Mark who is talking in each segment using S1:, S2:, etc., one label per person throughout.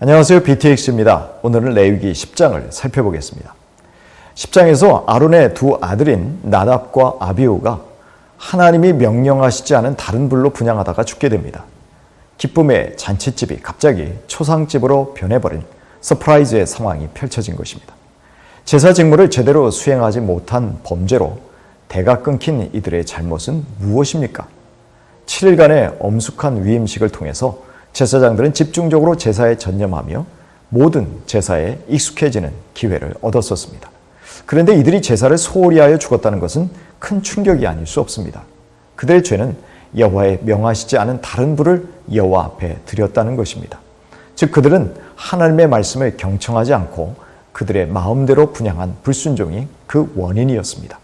S1: 안녕하세요. BTX입니다. 오늘은 레위기 10장을 살펴보겠습니다. 10장에서 아론의 두 아들인 나답과 아비후가 하나님이 명령하시지 않은 다른 불로 분향하다가 죽게 됩니다. 기쁨의 잔칫집이 갑자기 초상집으로 변해버린 서프라이즈의 상황이 펼쳐진 것입니다. 제사 직무를 제대로 수행하지 못한 범죄로 대가 끊긴 이들의 잘못은 무엇입니까? 7일간의 엄숙한 위임식을 통해서 제사장들은 집중적으로 제사에 전념하며 모든 제사에 익숙해지는 기회를 얻었었습니다. 그런데 이들이 제사를 소홀히 하여 죽었다는 것은 큰 충격이 아닐 수 없습니다. 그들의 죄는 여호와의 명하시지 않은 다른 불을 여호와 앞에 드렸다는 것입니다. 즉 그들은 하나님의 말씀을 경청하지 않고 그들의 마음대로 분향한 불순종이 그 원인이었습니다.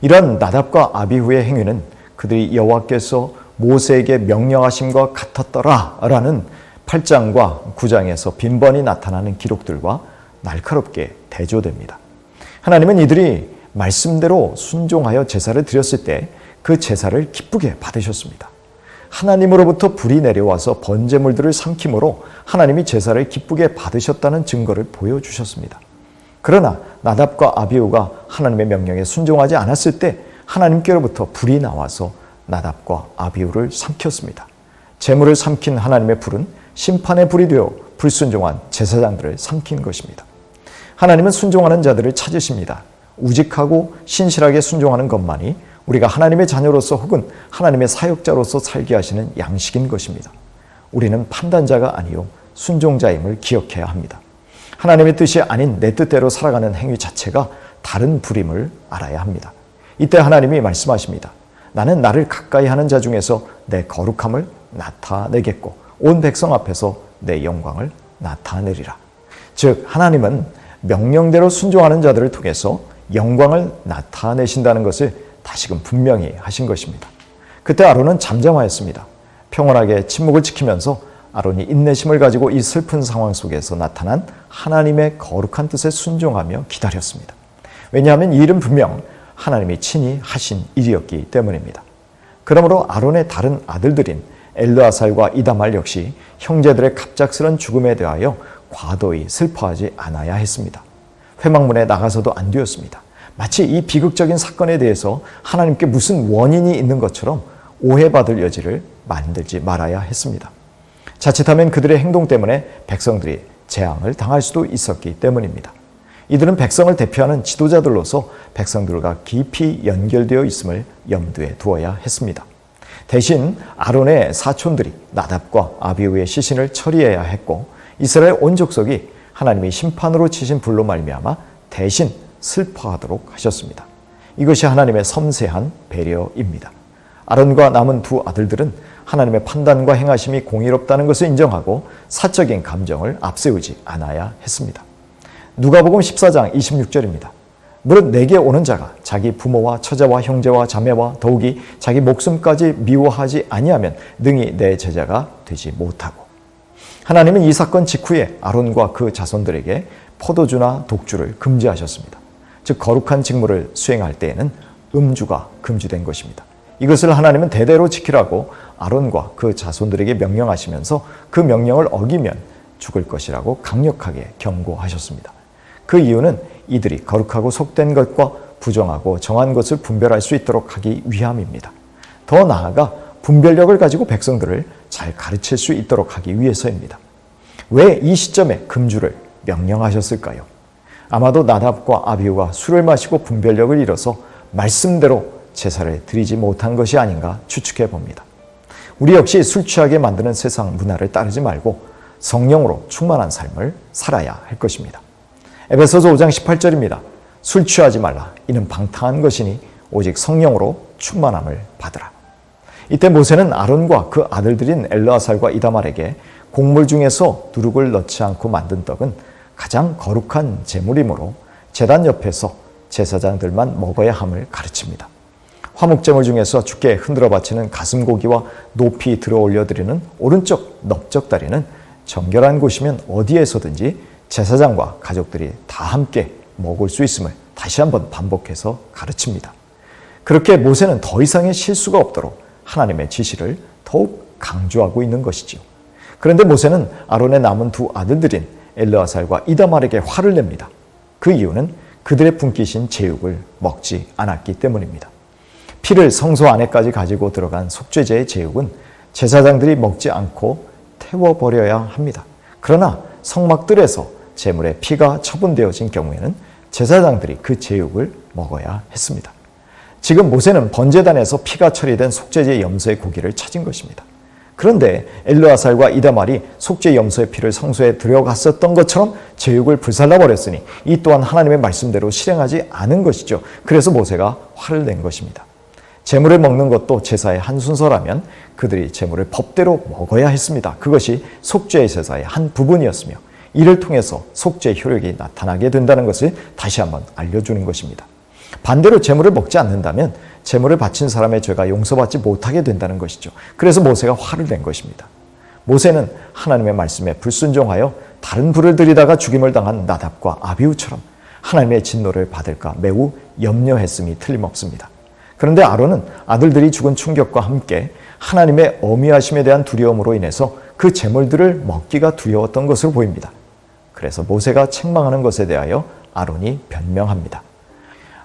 S1: 이러한 나답과 아비후의 행위는 그들이 여호와께서 모세에게 명령하심과 같았더라라는 8장과 9장에서 빈번히 나타나는 기록들과 날카롭게 대조됩니다. 하나님은 이들이 말씀대로 순종하여 제사를 드렸을 때 그 제사를 기쁘게 받으셨습니다. 하나님으로부터 불이 내려와서 번제물들을 삼킴으로 하나님이 제사를 기쁘게 받으셨다는 증거를 보여주셨습니다. 그러나 나답과 아비후가 하나님의 명령에 순종하지 않았을 때 하나님께로부터 불이 나와서 나답과 아비후를 삼켰습니다. 제물을 삼킨 하나님의 불은 심판의 불이 되어 불순종한 제사장들을 삼킨 것입니다. 하나님은 순종하는 자들을 찾으십니다. 우직하고 신실하게 순종하는 것만이 우리가 하나님의 자녀로서 혹은 하나님의 사역자로서 살게 하시는 양식인 것입니다. 우리는 판단자가 아니요 순종자임을 기억해야 합니다. 하나님의 뜻이 아닌 내 뜻대로 살아가는 행위 자체가 다른 불임을 알아야 합니다. 이때 하나님이 말씀하십니다. 나는 나를 가까이 하는 자 중에서 내 거룩함을 나타내겠고 온 백성 앞에서 내 영광을 나타내리라. 즉 하나님은 명령대로 순종하는 자들을 통해서 영광을 나타내신다는 것을 다시금 분명히 하신 것입니다. 그때 아론은 잠잠하였습니다. 평온하게 침묵을 지키면서 아론이 인내심을 가지고 이 슬픈 상황 속에서 나타난 하나님의 거룩한 뜻에 순종하며 기다렸습니다. 왜냐하면 이 일은 분명 하나님이 친히 하신 일이었기 때문입니다. 그러므로 아론의 다른 아들들인 엘르아살과 이다말 역시 형제들의 갑작스런 죽음에 대하여 과도히 슬퍼하지 않아야 했습니다. 회막문에 나가서도 안 되었습니다. 마치 이 비극적인 사건에 대해서 하나님께 무슨 원인이 있는 것처럼 오해받을 여지를 만들지 말아야 했습니다. 자칫하면 그들의 행동 때문에 백성들이 재앙을 당할 수도 있었기 때문입니다. 이들은 백성을 대표하는 지도자들로서 백성들과 깊이 연결되어 있음을 염두에 두어야 했습니다. 대신 아론의 사촌들이 나답과 아비후의 시신을 처리해야 했고 이스라엘 온 족속이 하나님이 심판으로 치신 불로 말미암아 대신 슬퍼하도록 하셨습니다. 이것이 하나님의 섬세한 배려입니다. 아론과 남은 두 아들들은 하나님의 판단과 행하심이 공의롭다는 것을 인정하고 사적인 감정을 앞세우지 않아야 했습니다. 누가복음 14장 26절입니다. 무릇 내게 오는 자가 자기 부모와 처자와 형제와 자매와 더욱이 자기 목숨까지 미워하지 아니하면 능히 내 제자가 되지 못하고. 하나님은 이 사건 직후에 아론과 그 자손들에게 포도주나 독주를 금지하셨습니다. 즉 거룩한 직무를 수행할 때에는 음주가 금지된 것입니다. 이것을 하나님은 대대로 지키라고 아론과 그 자손들에게 명령하시면서 그 명령을 어기면 죽을 것이라고 강력하게 경고하셨습니다. 그 이유는 이들이 거룩하고 속된 것과 부정하고 정한 것을 분별할 수 있도록 하기 위함입니다. 더 나아가 분별력을 가지고 백성들을 잘 가르칠 수 있도록 하기 위해서입니다. 왜 이 시점에 금주를 명령하셨을까요? 아마도 나답과 아비후가 술을 마시고 분별력을 잃어서 말씀대로 제사를 드리지 못한 것이 아닌가 추측해 봅니다. 우리 역시 술 취하게 만드는 세상 문화를 따르지 말고 성령으로 충만한 삶을 살아야 할 것입니다. 에베소서 5장 18절입니다. 술 취하지 말라. 이는 방탕한 것이니 오직 성령으로 충만함을 받으라. 이때 모세는 아론과 그 아들들인 엘르아살과 이다말에게 곡물 중에서 누룩을 넣지 않고 만든 떡은 가장 거룩한 제물이므로 제단 옆에서 제사장들만 먹어야 함을 가르칩니다. 화목제물 중에서 주께 흔들어 바치는 가슴고기와 높이 들어 올려드리는 오른쪽 넓적다리는 정결한 곳이면 어디에서든지 제사장과 가족들이 다 함께 먹을 수 있음을 다시 한번 반복해서 가르칩니다. 그렇게 모세는 더 이상의 실수가 없도록 하나님의 지시를 더욱 강조하고 있는 것이지요. 그런데 모세는 아론의 남은 두 아들들인 엘르아살과 이다말에게 화를 냅니다. 그 이유는 그들의 분깃인 제육을 먹지 않았기 때문입니다. 피를 성소 안에까지 가지고 들어간 속죄제의 제육은 제사장들이 먹지 않고 태워버려야 합니다. 그러나 성막들에서 제물의 피가 처분되어진 경우에는 제사장들이 그 제육을 먹어야 했습니다. 지금 모세는 번제단에서 피가 처리된 속죄제 염소의 고기를 찾은 것입니다. 그런데 엘르아살과 이다말이 속죄 염소의 피를 성소에 들여갔었던 것처럼 제육을 불살라버렸으니 이 또한 하나님의 말씀대로 실행하지 않은 것이죠. 그래서 모세가 화를 낸 것입니다. 제물을 먹는 것도 제사의 한 순서라면 그들이 제물을 법대로 먹어야 했습니다. 그것이 속죄 제사의 한 부분이었으며 이를 통해서 속죄 효력이 나타나게 된다는 것을 다시 한번 알려주는 것입니다. 반대로 제물을 먹지 않는다면 제물을 바친 사람의 죄가 용서받지 못하게 된다는 것이죠. 그래서 모세가 화를 낸 것입니다. 모세는 하나님의 말씀에 불순종하여 다른 불을 들이다가 죽임을 당한 나답과 아비후처럼 하나님의 진노를 받을까 매우 염려했음이 틀림없습니다. 그런데 아론은 아들들이 죽은 충격과 함께 하나님의 어미하심에 대한 두려움으로 인해서 그 제물들을 먹기가 두려웠던 것으로 보입니다. 그래서 모세가 책망하는 것에 대하여 아론이 변명합니다.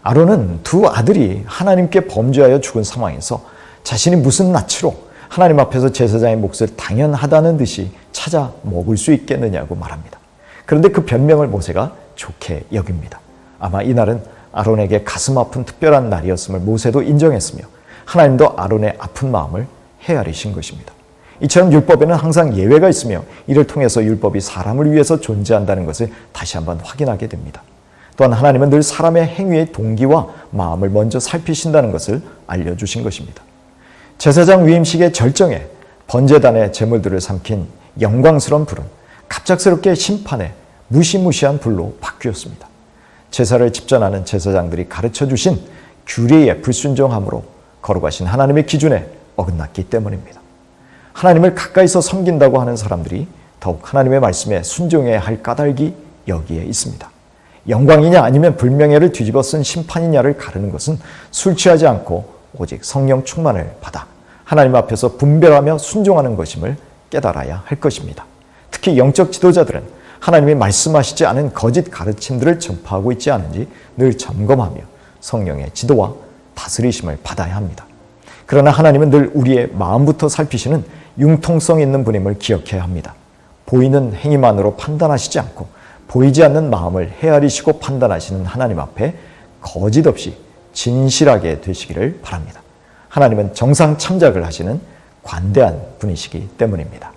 S1: 아론은 두 아들이 하나님께 범죄하여 죽은 상황에서 자신이 무슨 낯으로 하나님 앞에서 제사장의 몫을 당연하다는 듯이 찾아 먹을 수 있겠느냐고 말합니다. 그런데 그 변명을 모세가 좋게 여깁니다. 아마 이날은 아론에게 가슴 아픈 특별한 날이었음을 모세도 인정했으며 하나님도 아론의 아픈 마음을 헤아리신 것입니다. 이처럼 율법에는 항상 예외가 있으며 이를 통해서 율법이 사람을 위해서 존재한다는 것을 다시 한번 확인하게 됩니다. 또한 하나님은 늘 사람의 행위의 동기와 마음을 먼저 살피신다는 것을 알려주신 것입니다. 제사장 위임식의 절정에 번제단의 제물들을 삼킨 영광스러운 불은 갑작스럽게 심판의 무시무시한 불로 바뀌었습니다. 제사를 집전하는 제사장들이 가르쳐주신 규례에 불순종함으로 거룩하신 하나님의 기준에 어긋났기 때문입니다. 하나님을 가까이서 섬긴다고 하는 사람들이 더욱 하나님의 말씀에 순종해야 할 까닭이 여기에 있습니다. 영광이냐 아니면 불명예를 뒤집어 쓴 심판이냐를 가르는 것은 술 취하지 않고 오직 성령 충만을 받아 하나님 앞에서 분별하며 순종하는 것임을 깨달아야 할 것입니다. 특히 영적 지도자들은 하나님이 말씀하시지 않은 거짓 가르침들을 전파하고 있지 않은지 늘 점검하며 성령의 지도와 다스리심을 받아야 합니다. 그러나 하나님은 늘 우리의 마음부터 살피시는 융통성 있는 분임을 기억해야 합니다. 보이는 행위만으로 판단하시지 않고 보이지 않는 마음을 헤아리시고 판단하시는 하나님 앞에 거짓 없이 진실하게 되시기를 바랍니다. 하나님은 정상 참작을 하시는 관대한 분이시기 때문입니다.